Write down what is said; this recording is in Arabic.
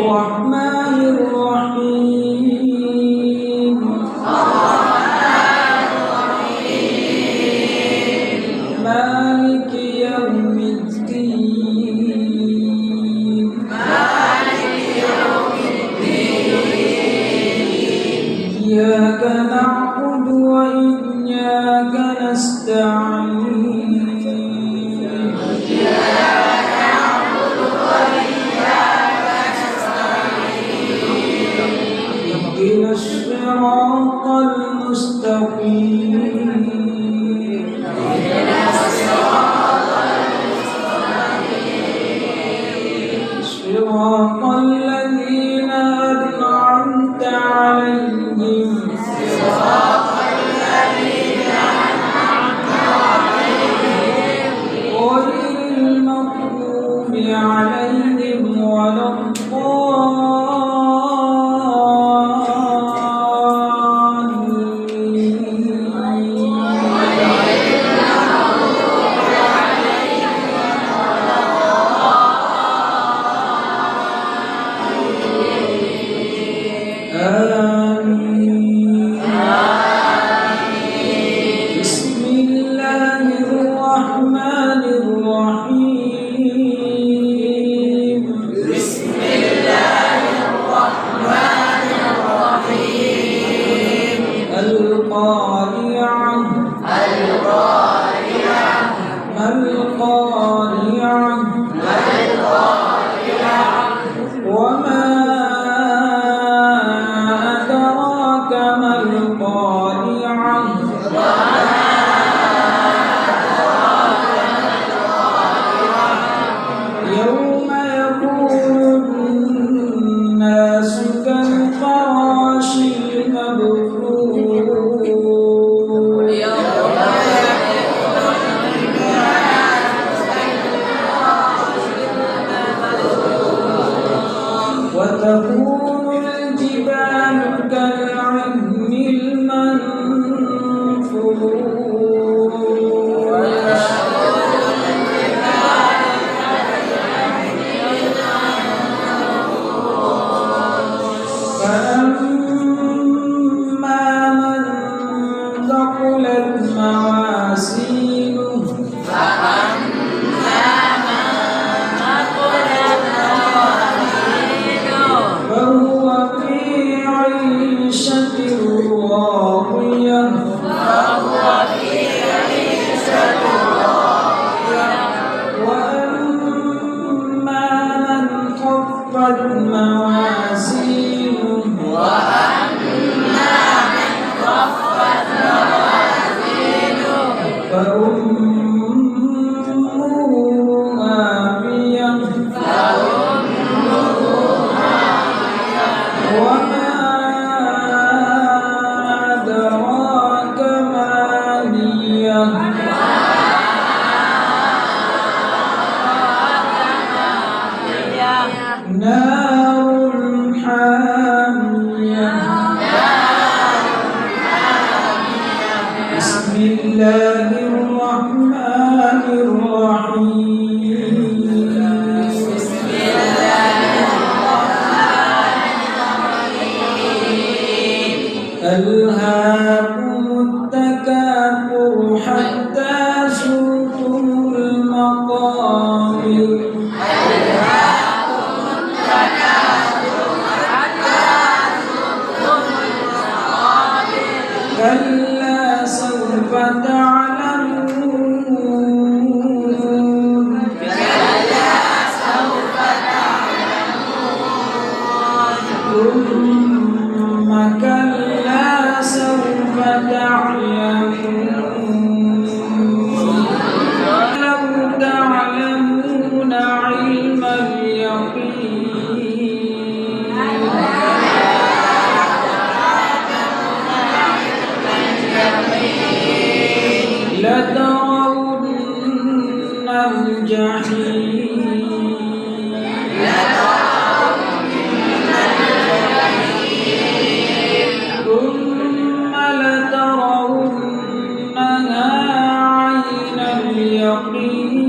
الرحمن الرحيم مالك يوم الدين إياك نعبد وإياك نستعين اهدنا الصراط المستقيم صراط الذين أنعمت عليهم غير المغضوب عليهم ولا آمين. بسم الله الرحمن الرحيم بسم الله الرحمن الرحيم القارعة القارعة ما القارعة ما القارعة وما أدراك ما القارعة يوم يكون الناس كالفراش المبثوث وتكون الجبال كالعهن المنفوش فأما من ثقلت موازينه فهو في عيشة راضية وأما من خفت موازينه فأمه هاوية وما أدراك ما هي نار حامية بسم الله الرحمن الرحيم ألهاكم التكاثر حتى زرتم المقابر كلا سوف تعلمون ثم كلا سوف تعلمون لو تعلمون علم اليقين لترون الجحيم ثم لترونها عين اليقين